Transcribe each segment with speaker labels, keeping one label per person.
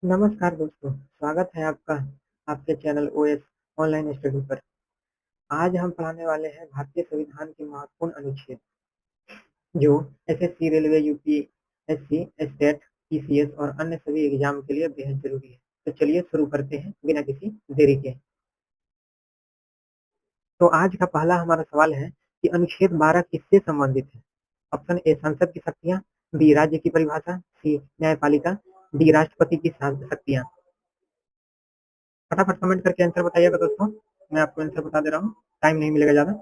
Speaker 1: नमस्कार दोस्तों, स्वागत है आपका आपके चैनल ओएस ऑनलाइन स्टडी पर। आज हम पढ़ाने वाले हैं भारतीय संविधान के महत्वपूर्ण अनुच्छेद, जो SSC, railway, UPSC, state, PCS और अन्य सभी एग्जाम के लिए बेहद जरूरी है। तो चलिए शुरू करते हैं बिना किसी देरी के। तो आज का पहला हमारा सवाल है कि अनुच्छेद 12 किससे संबंधित है? ऑप्शन ए संसद की शक्तियां, बी राज्य की परिभाषा, सी न्यायपालिका, डी राष्ट्रपति की शक्तियां। फटाफट कमेंट करके आंसर बताइएगा दोस्तों। मैं आपको आंसर बता दे रहा हूँ, टाइम नहीं मिलेगा ज्यादा।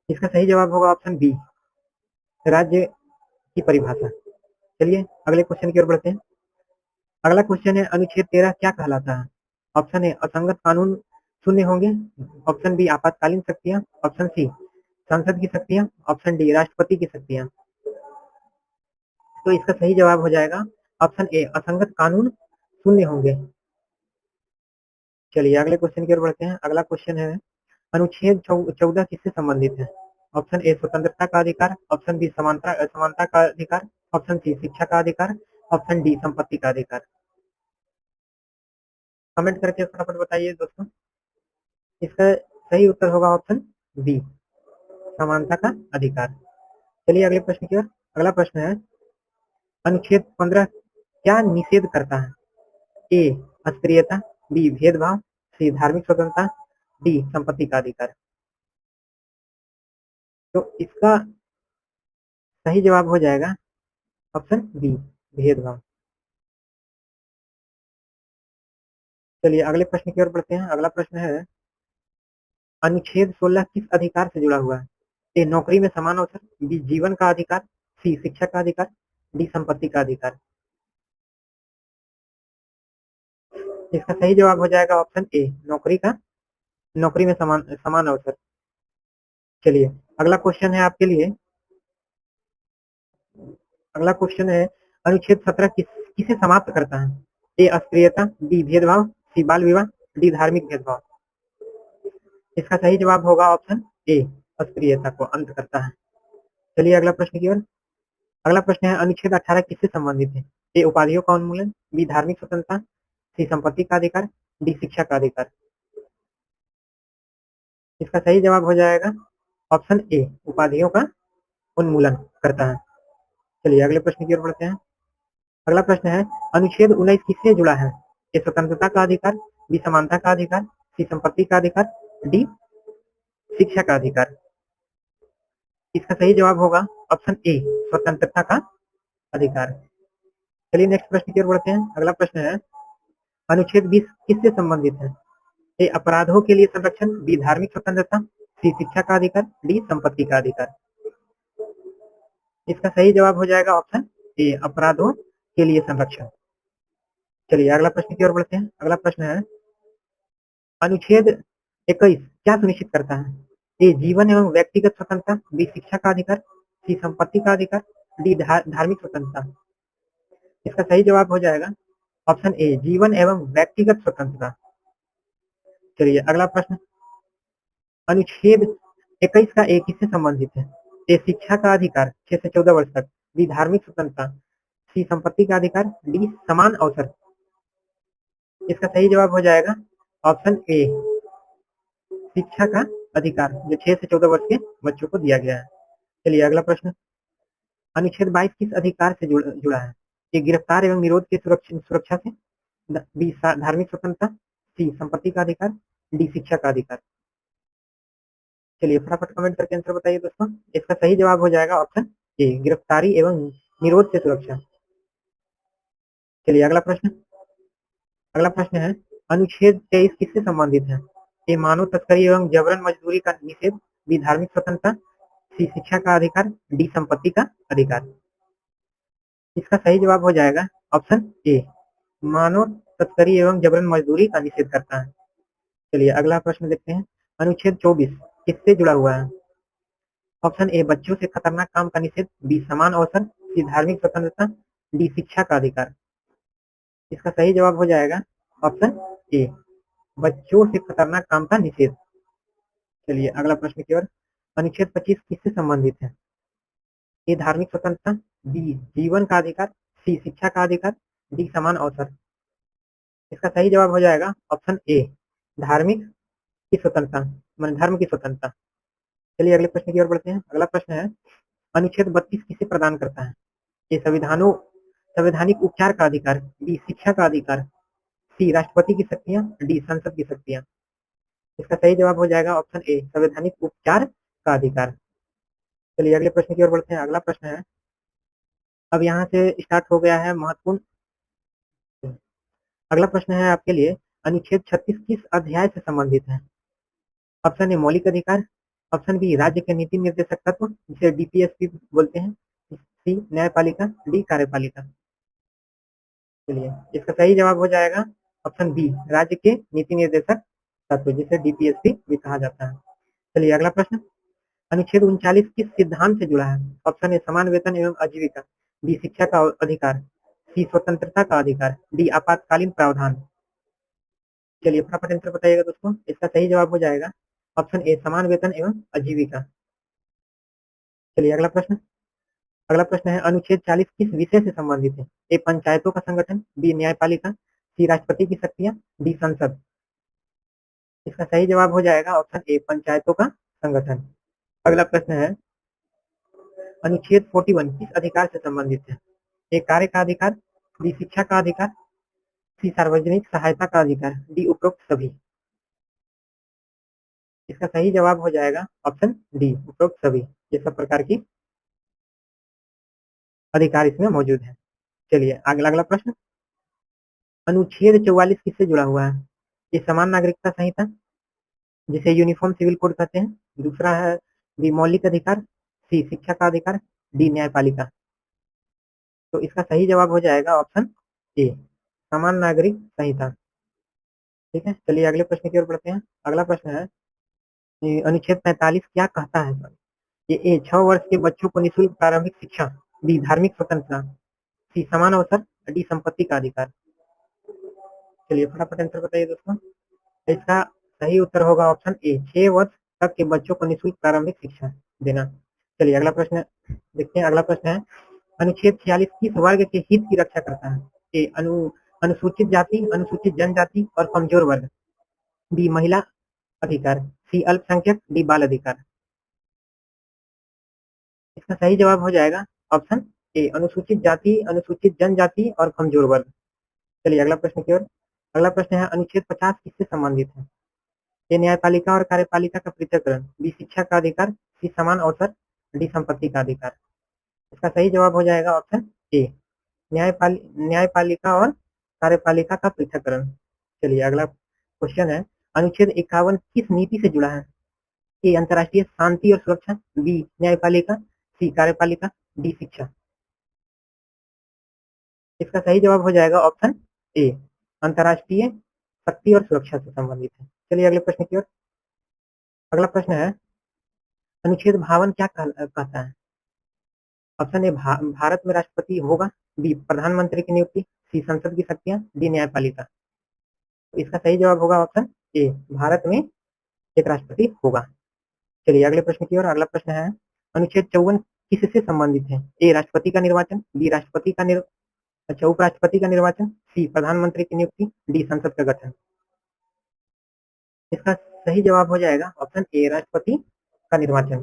Speaker 1: इसका सही जवाब होगा ऑप्शन बी, राज्य की परिभाषा। चलिए अगले क्वेश्चन की ओर बढ़ते हैं। अगला क्वेश्चन है, अनुच्छेद 13 क्या कहलाता है? ऑप्शन ए असंगत कानून शून्य होंगे, ऑप्शन बी आपातकालीन शक्तियां, ऑप्शन सी संसद की शक्तियां, ऑप्शन डी राष्ट्रपति की शक्तियां। तो इसका सही जवाब हो जाएगा ऑप्शन ए असंगत कानून शून्य होंगे। चलिए अगले क्वेश्चन की ओर बढ़ते हैं। अगला क्वेश्चन है, अनुच्छेद 14 किससे संबंधित है? ऑप्शन ए स्वतंत्रता का अधिकार, ऑप्शन बी समानता समानता का अधिकार, ऑप्शन सी शिक्षा का अधिकार, ऑप्शन डी संपत्ति का अधिकार। कमेंट करके फटाफट बताइए दोस्तों। इसका सही उत्तर होगा ऑप्शन बी, समानता का अधिकार। चलिए अगले प्रश्न की ओर। अगला प्रश्न है, अनुच्छेद 15 क्या निषेध करता है? ए अस्पृश्यता, बी भेदभाव, सी धार्मिक स्वतंत्रता, डी संपत्ति का अधिकार। तो इसका सही जवाब हो जाएगा ऑप्शन बी, भेदभाव। चलिए अगले प्रश्न की ओर बढ़ते हैं। अगला प्रश्न है, अनुच्छेद 16 किस अधिकार से जुड़ा हुआ है? ए नौकरी में समान अवसर, बी जीवन का अधिकार, सी शिक्षा का अधिकार, डी संपत्ति का अधिकार। इसका सही जवाब हो जाएगा ऑप्शन ए, नौकरी में समान समान अवसर। चलिए अगला क्वेश्चन है आपके लिए। अगला क्वेश्चन है, अनुच्छेद 17 किसे समाप्त करता है? ए अस्पृश्यता, बी भेदभाव, सी बाल विवाह, डी धार्मिक भेदभाव। इसका सही जवाब होगा ऑप्शन ए, अस्पृश्यता को अंत करता है। चलिए अगला प्रश्न की ओर। अगला प्रश्न है, अनुच्छेद 18 किससे संबंधित है? ए उपाधियों का उन्मूलन, बी धार्मिक स्वतंत्रता, सी संपत्ति का अधिकार, डी शिक्षा का अधिकार। इसका सही जवाब हो जाएगा ऑप्शन ए, उपाधियों का उन्मूलन करता है। चलिए अगले प्रश्न की ओर बढ़ते हैं। अगला प्रश्न है, अनुच्छेद 19 किससे जुड़ा है? ए स्वतंत्रता का अधिकार, बी समानता का अधिकार, सी संपत्ति का अधिकार, डी शिक्षा का अधिकार। इसका सही जवाब होगा ऑप्शन ए, स्वतंत्रता का अधिकार। चलिए नेक्स्ट प्रश्न की ओर बढ़ते हैं। अगला प्रश्न है, अनुच्छेद 20 किससे संबंधित है? ए अपराधों के लिए संरक्षण, बी धार्मिक स्वतंत्रता, सी शिक्षा का अधिकार, डी संपत्ति का अधिकार। इसका सही जवाब हो जाएगा ऑप्शन ए, अपराधों के लिए संरक्षण। चलिए अगला प्रश्न की ओर बढ़ते हैं। अगला प्रश्न है, अनुच्छेद 21 क्या सुनिश्चित करता है? ए जीवन एवं व्यक्तिगत स्वतंत्रता, बी शिक्षा का अधिकार, सी संपत्ति का अधिकार, डी धार्मिक स्वतंत्रता। इसका सही जवाब हो जाएगा ऑप्शन ए, जीवन एवं व्यक्तिगत स्वतंत्रता। चलिए अगला प्रश्न, अनुच्छेद 21 का ए किससे संबंधित है? ए शिक्षा का अधिकार 6 से 14 वर्ष तक, बी धार्मिक स्वतंत्रता, सी संपत्ति का अधिकार, डी समान अवसर। इसका सही जवाब हो जाएगा ऑप्शन ए, शिक्षा का अधिकार, जो 6 से 14 वर्ष के बच्चों को दिया गया है। चलिए अगला प्रश्न, अनुच्छेद 22 किस अधिकार से जुड़ा है? ए गिरफ्तार एवं निरोध की सुरक्षा से, बी धार्मिक स्वतंत्रता, सी संपत्ति का अधिकार, डी शिक्षा का अधिकार। चलिए फटाफट कमेंट करके आंसर बताइए दोस्तों। इसका सही जवाब हो जाएगा ऑप्शन ए, गिरफ्तारी एवं निरोध से सुरक्षा। चलिए अगला प्रश्न। अगला प्रश्न है, अनुच्छेद 23 किससे संबंधित है? ए मानव तस्करी एवं जबरन मजदूरी का निषेध, बी धार्मिक स्वतंत्रता, सी शिक्षा का अधिकार, डी संपत्ति का अधिकार। इसका सही जवाब हो जाएगा ऑप्शन ए, मानव तस्करी एवं जबरन मजदूरी का निषेध करता है। चलिए अगला प्रश्न देखते हैं, अनुच्छेद 24 किससे जुड़ा हुआ है? ऑप्शन ए बच्चों से खतरनाक काम का निषेध, बी समान अवसर, सी धार्मिक स्वतंत्रता, डी शिक्षा का अधिकार। इसका सही जवाब हो जाएगा ऑप्शन ए, बच्चों से खतरनाक काम का निषेध। चलिए अगला प्रश्न की ओर। अनुच्छेद 25 किससे संबंधित है? ए धार्मिक स्वतंत्रता, बी जीवन का अधिकार, सी शिक्षा का अधिकार, डी समान अवसर। इसका सही जवाब हो जाएगा ऑप्शन ए, धार्मिक की स्वतंत्रता, मान धर्म की स्वतंत्रता। चलिए अगले प्रश्न की ओर बढ़ते हैं। अगला प्रश्न है, अनुच्छेद 32 किसे प्रदान करता है? ए, संवैधानिक उपचार का अधिकार, बी, शिक्षा का अधिकार, सी, राष्ट्रपति की शक्तियां, डी, संसद की शक्तियां। इसका सही जवाब हो जाएगा ऑप्शन ए, संवैधानिक उपचार का अधिकार। चलिए अगले प्रश्न की ओर बढ़ते हैं। अगला प्रश्न है, अब यहाँ से स्टार्ट हो गया है महत्वपूर्ण। अगला प्रश्न है आपके लिए, अनुच्छेद 36 किस अध्याय से संबंधित है? ऑप्शन ए, मौलिक अधिकार, ऑप्शन बी, राज्य के नीति निर्देशक तत्व जिसे डीपीएसपी बोलते हैं, सी, न्यायपालिका, डी, कार्यपालिका। चलिए इसका सही जवाब हो जाएगा ऑप्शन बी, राज्य के नीति निर्देशक तत्व जिसे डीपीएसपी भी कहा जाता है। चलिए अगला प्रश्न, अनुच्छेद 39 किस सिद्धांत से जुड़ा है? ऑप्शन ए, समान वेतन एवं आजीविका, बी, शिक्षा का अधिकार, सी, स्वतंत्रता का अधिकार, डी, आपातकालीन प्रावधान। चलिए फटाफट आंसर बताइएगा दोस्तों। इसका सही जवाब हो जाएगा ऑप्शन ए, समान वेतन एवं आजीविका। चलिए अगला प्रश्न है, अनुच्छेद 40 किस विषय से संबंधित है? ए, पंचायतों का संगठन, बी, न्यायपालिका, सी, राष्ट्रपति की शक्तियां, डी, संसद। इसका सही जवाब हो जाएगा ऑप्शन ए, पंचायतों का संगठन। अगला प्रश्न है, अनुच्छेद 41 किस अधिकार से संबंधित है? ए, कार्य का अधिकार, बी, शिक्षा का अधिकार, सी, सार्वजनिक सहायता का अधिकार, डी, उपरोक्त सभी। इसका सही जवाब हो जाएगा ऑप्शन डी, उपरोक्त सभी। ये सब प्रकार की अधिकार इसमें मौजूद है। चलिए अगला प्रश्न, अनुच्छेद 44 किससे जुड़ा हुआ है? ये समान नागरिकता संहिता जिसे यूनिफॉर्म सिविल कोड कहते हैं, दूसरा है बी, मौलिक अधिकार, सी, शिक्षा का अधिकार, डी, न्यायपालिका। तो इसका सही जवाब हो जाएगा ऑप्शन ए, समान नागरिक संहिता। ठीक है, चलिए अगले प्रश्न की ओर बढ़ते हैं। अगला प्रश्न है, अनुच्छेद 45 क्या कहता है? ये ए, 6 वर्ष के बच्चों को निःशुल्क प्रारंभिक शिक्षा, बी, धार्मिक स्वतंत्रता, सी, समान अवसर, डी, संपत्ति का अधिकार। चलिए फटाफट आंसर बताइए दोस्तों। इसका सही उत्तर होगा ऑप्शन ए, 6 वर्ष तक के बच्चों को निःशुल्क प्रारंभिक शिक्षा देना। चलिए अगला प्रश्न देखते हैं। अगला प्रश्न है, अनुच्छेद 46 किस वर्ग के हित की रक्षा करता है? ए, अनुसूचित जाति, अनुसूचित जनजाति और कमजोर वर्ग, बी, महिला अधिकार, सी, अल्पसंख्यक, डी, बाल अधिकार। इसका सही जवाब हो जाएगा ऑप्शन ए, अनुसूचित जाति, अनुसूचित जनजाति और कमजोर वर्ग। चलिए अगला प्रश्न की ओर। अगला प्रश्न है, अनुच्छेद 50 किससे संबंधित है? ए, न्यायपालिका और कार्यपालिका का पृथक्करण, बी, शिक्षा का अधिकार, सी, समान अवसर, डी, संपत्ति का अधिकार। इसका सही जवाब हो जाएगा ऑप्शन ए, न्यायपालिका और कार्यपालिका का पृथक्करण। चलिए अगला क्वेश्चन है, अनुच्छेद 51 किस नीति से जुड़ा है? ए, अंतर्राष्ट्रीय शांति और सुरक्षा, बी, न्यायपालिका, सी, कार्यपालिका, डी, शिक्षा। इसका सही जवाब हो जाएगा ऑप्शन ए, अंतर्राष्ट्रीय शक्ति और सुरक्षा से संबंधित है। चलिए अगले प्रश्न की ओर। अगला प्रश्न है, अनुच्छेद 52 क्या कहता है? ऑप्शन ए, भारत में राष्ट्रपति होगा, बी, प्रधानमंत्री की नियुक्ति, सी, संसद की शक्तियां, डी, न्यायपालिका। तो इसका सही जवाब होगा ऑप्शन ए, भारत में एक राष्ट्रपति होगा। चलिए अगले प्रश्न की ओर। अगला प्रश्न है, अनुच्छेद 54 किससे संबंधित है? ए, राष्ट्रपति का निर्वाचन, बी, अच्छा उपराष्ट्रपति का निर्वाचन, सी, प्रधानमंत्री की नियुक्ति, डी, संसद का गठन। इसका सही जवाब हो जाएगा ऑप्शन ए, राष्ट्रपति का निर्वाचन।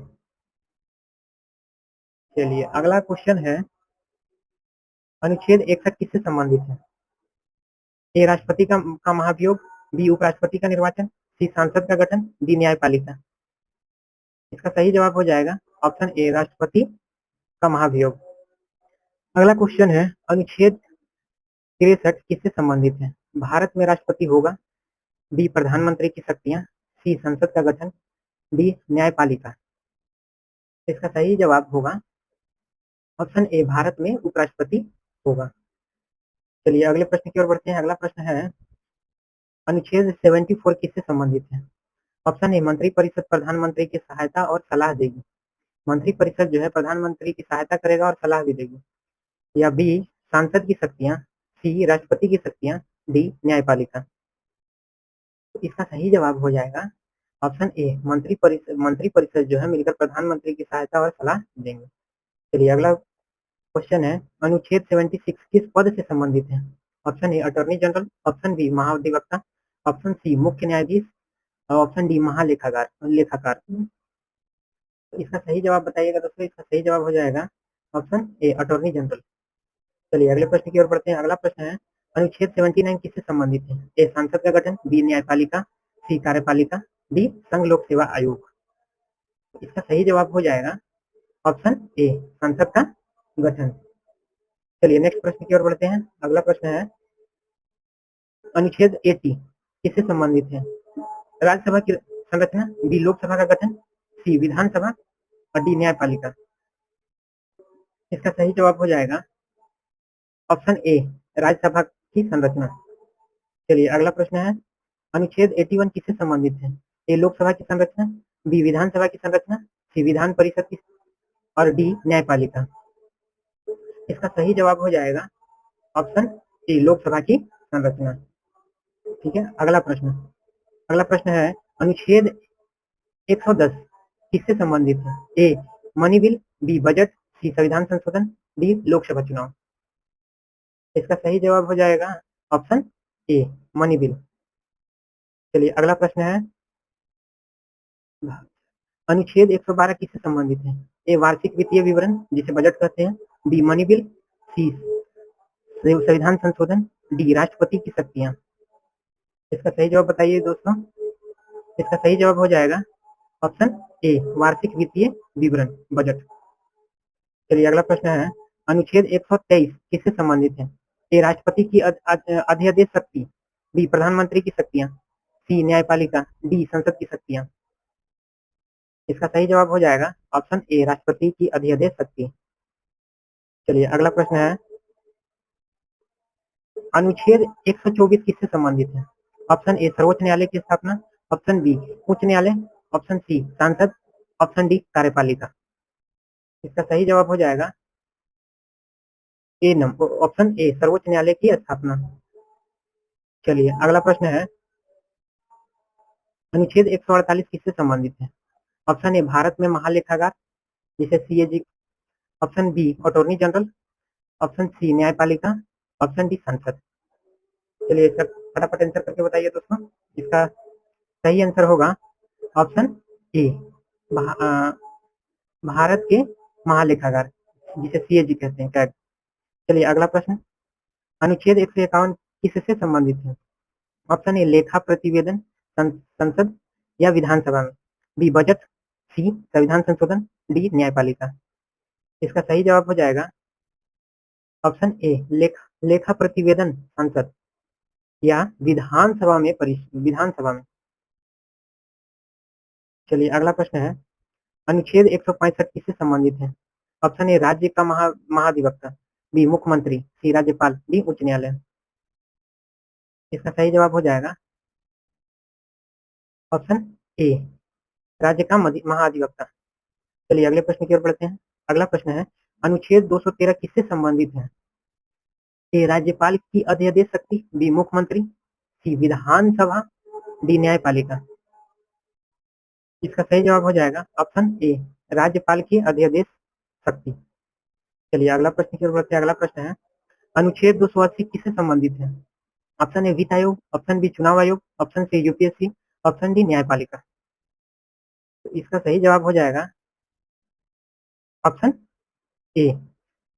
Speaker 1: चलिए अगला क्वेश्चन है, अनुच्छेद 61 किससे संबंधित है? ए, राष्ट्रपति का महाभियोग, बी, उपराष्ट्रपति का निर्वाचन, सी, सांसद का गठन, डी, न्यायपालिका। इसका सही जवाब हो जाएगा ऑप्शन ए, राष्ट्रपति का महाभियोग। अगला क्वेश्चन है, अनुच्छेद 63 किससे संबंधित है? भारत में राष्ट्रपति होगा, बी, प्रधानमंत्री की शक्तियां, सी, संसद का गठन, डी, न्यायपालिका। इसका सही जवाब होगा ऑप्शन ए, भारत में उपराष्ट्रपति होगा। चलिए अगले प्रश्न की ओर बढ़ते हैं। अगला प्रश्न है, अनुच्छेद 74 किससे संबंधित है? ऑप्शन ए, मंत्रिपरिषद प्रधानमंत्री की सहायता और सलाह देगी, मंत्रिपरिषद जो है प्रधानमंत्री की सहायता करेगा और सलाह भी देगी, या बी, सांसद की शक्तियां, सी, राष्ट्रपति की शक्तियां, डी, न्यायपालिका। तो इसका सही जवाब हो जाएगा ऑप्शन ए, मंत्रिपरिषद जो है मिलकर प्रधानमंत्री की सहायता और सलाह देंगे। चलिए अगला क्वेश्चन है, अनुच्छेद 76 किस पद से संबंधित है? Option A attorney general, option B महाधिवक्ता, ऑप्शन सी मुख्य न्यायाधीश और ऑप्शन डी महालेखाकार लेखाकार। तो इसका सही जवाब बताइएगा दोस्तों। इसका सही जवाब हो जाएगा ऑप्शन ए अटॉर्नी जनरल। चलिए अगले प्रश्न की ओर बढ़ते हैं। अगला प्रश्न है अनुच्छेद 79 किससे संबंधित है? ए संसद का गठन, बी न्यायपालिका, सी कार्यपालिका, डी संघ लोक सेवा आयोग। इसका सही जवाब हो जाएगा ऑप्शन ए संसद का गठन। चलिए नेक्स्ट प्रश्न की ओर बढ़ते हैं। अगला प्रश्न है अनुच्छेद 80 किससे संबंधित है? राज्यसभा की संरचना, बी लोकसभा का गठन, सी विधानसभा और डी न्यायपालिका। इसका सही जवाब हो जाएगा ऑप्शन ए राज्यसभा की संरचना। चलिए अगला प्रश्न है अनुच्छेद 81 किससे संबंधित है? ए लोकसभा की संरचना, बी विधानसभा की संरचना, सी विधान परिषद की और डी न्यायपालिका। इसका सही जवाब हो जाएगा ऑप्शन ए लोकसभा की संरचना। ठीक है, अगला प्रश्न है अनुच्छेद 110 किससे संबंधित है? A money bill, B budget, सी संविधान संशोधन, डी लोकसभा चुनाव। इसका सही जवाब हो जाएगा ऑप्शन ए मनी बिल। चलिए अगला प्रश्न है अनुच्छेद 112 किससे संबंधित है? ए वार्षिक वित्तीय विवरण जिसे बजट कहते हैं, बी मनी बिल, सी संविधान संशोधन, डी राष्ट्रपति की शक्तियां। इसका सही जवाब बताइए दोस्तों। इसका सही जवाब हो जाएगा ऑप्शन ए वार्षिक वित्तीय विवरण बजट। चलिए अगला प्रश्न है अनुच्छेद 123 किससे संबंधित है? ए राष्ट्रपति की अध्यादेश शक्ति, बी प्रधानमंत्री की शक्तियां, सी न्यायपालिका, डी संसद की शक्तियां। इसका सही जवाब हो जाएगा ऑप्शन ए राष्ट्रपति की अध्यादेश शक्ति। चलिए अगला प्रश्न है अनुच्छेद 124 किससे संबंधित है? ऑप्शन ए सर्वोच्च न्यायालय की स्थापना, ऑप्शन बी उच्च न्यायालय, ऑप्शन सी सांसद, ऑप्शन डी कार्यपालिका। इसका सही जवाब हो जाएगा ए नंबर ऑप्शन ए सर्वोच्च न्यायालय की स्थापना। चलिए अगला प्रश्न है अनुच्छेद 148 किससे संबंधित है? ऑप्शन ए भारत में महालेखागार जिसे CAG, option B attorney general, option C न्यायपालिका, ऑप्शन डी संसद। चलिए इसका फटाफट आंसर करके बताइए दोस्तों। इसका सही आंसर होगा ऑप्शन ए भारत के महालेखागार जिसे सीएजी कहते हैं कैग। चलिए अगला प्रश्न अनुच्छेद 151 किससे संबंधित है? ऑप्शन ए लेखा प्रतिवेदन संसद या विधानसभा में, बी बजट, सी संविधान संशोधन, डी न्यायपालिका। इसका सही जवाब हो जाएगा ऑप्शन ए लेखा प्रतिवेदन संसद या विधानसभा में। चलिए अगला प्रश्न है अनुच्छेद 165 किससे संबंधित है? ऑप्शन ए राज्य का महाधिवक्ता, बी मुख्यमंत्री, सी राज्यपाल, डी उच्च न्यायालय। इसका सही जवाब हो जाएगा ऑप्शन ए राज्य का महाधिवक्ता। चलिए अगले प्रश्न की ओर बढ़ते हैं। अगला प्रश्न है अनुच्छेद 213 किससे संबंधित है? ए राज्यपाल की अध्यादेश शक्ति, बी मुख्यमंत्री, सी विधानसभा, डी न्यायपालिका। इसका सही जवाब हो जाएगा ऑप्शन ए राज्यपाल की अध्यादेश शक्ति। चलिए अगला प्रश्न की ओर बढ़ते हैं। अगला प्रश्न है अनुच्छेद 280 किससे संबंधित है? ऑप्शन ए वित्त आयोग, ऑप्शन बी चुनाव आयोग, option C UPSC, option D न्यायपालिका। तो इसका सही जवाब हो जाएगा ऑप्शन ए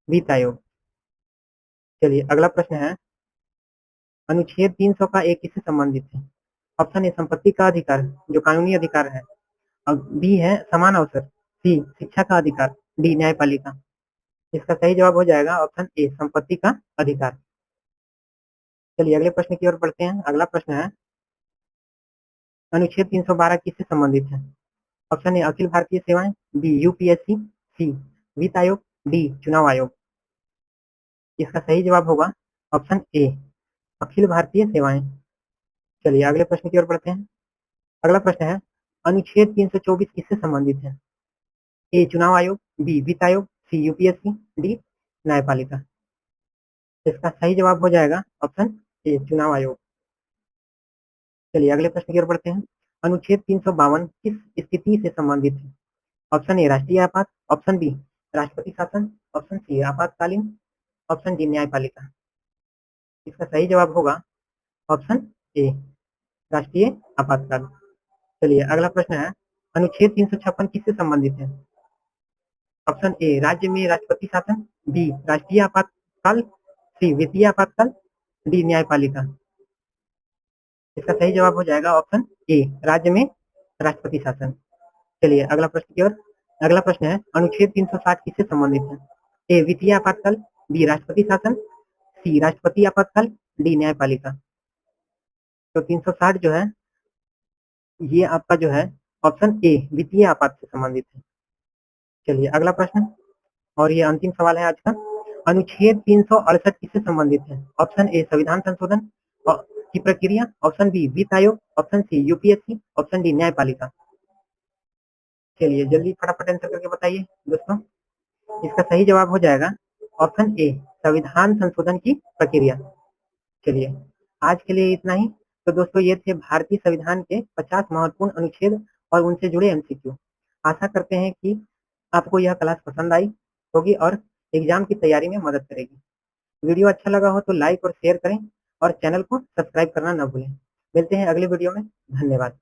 Speaker 1: वित्त आयोग। चलिए अगला प्रश्न है अनुच्छेद 300 का एक किससे संबंधित है? ऑप्शन ए संपत्ति का अधिकार जो कानूनी अधिकार है, और बी है समान अवसर, सी शिक्षा का अधिकार, डी न्यायपालिका। इसका सही जवाब हो जाएगा ऑप्शन ए संपत्ति का अधिकार। चलिए अगले प्रश्न की ओर बढ़ते हैं। अगला प्रश्न है अनुच्छेद 312 किससे संबंधित है? ऑप्शन ए अखिल भारतीय सेवाएं, बी यूपीएससी, सी वित्त आयोग, डी चुनाव आयोग। इसका सही जवाब होगा ऑप्शन ए अखिल भारतीय सेवाएं। चलिए अगले प्रश्न की ओर बढ़ते हैं। अगला प्रश्न है अनुच्छेद 324 किससे संबंधित है? ए चुनाव आयोग, बी वित्त आयोग, सी यूपीएससी, डी न्यायपालिका। इसका सही जवाब हो जाएगा ऑप्शन ए चुनाव आयोग। चलिए अगले प्रश्न की ओर बढ़ते हैं। अनुच्छेद 352 किस स्थिति से संबंधित है? ऑप्शन ए राष्ट्रीय आपात, ऑप्शन बी राष्ट्रपति शासन, ऑप्शन सी आपातकालीन, ऑप्शन डी न्यायपालिका। इसका सही जवाब होगा ऑप्शन ए, राष्ट्रीय आपातकाल। चलिए अगला प्रश्न है, अनुच्छेद 356 किससे संबंधित है? ऑप्शन ए, राज्य में राष्ट्रपति शासन, बी, राष्ट्रीय आपातकाल, सी, वित्तीय आपातकाल, डी, न्यायपालिका। इसका सही जवाब हो जाएगा ऑप्शन ए, राज्य में राष्ट्रपति शासन। चलिए अगला प्रश्न की ओर। अगला प्रश्न है, अनुच्छेद 360 किससे संबंधित है? ए, वित्तीय आपातकाल, बी, राष्ट्रपति शासन, सी, राष्ट्रपति आपातकाल, डी, न्यायपालिका। तो 360 जो है ये आपका जो है ऑप्शन ए, वित्तीय आपात से संबंधित है। चलिए अगला प्रश्न, और ये अंतिम सवाल है आज का। अनुच्छेद 368 किससे संबंधित है? ऑप्शन ए, संविधान संशोधन की प्रक्रिया, ऑप्शन बी, वित्त आयोग, option C, UPSC, option D, न्यायपालिका। चलिए जल्दी फटाफट आंसर करके बताइए दोस्तों। इसका सही जवाब हो जाएगा ऑप्शन ए, संविधान संशोधन की प्रक्रिया। चलिए आज के लिए इतना ही। तो दोस्तों ये थे भारतीय संविधान के 50 महत्वपूर्ण अनुच्छेद और उनसे जुड़े एमसीक्यू। आशा करते हैं कि आपको यह क्लास पसंद आई होगी और एग्जाम की तैयारी में मदद करेगी। वीडियो अच्छा लगा हो तो लाइक और शेयर करें और चैनल को सब्सक्राइब करना न भूलें। मिलते हैं अगले वीडियो में। धन्यवाद।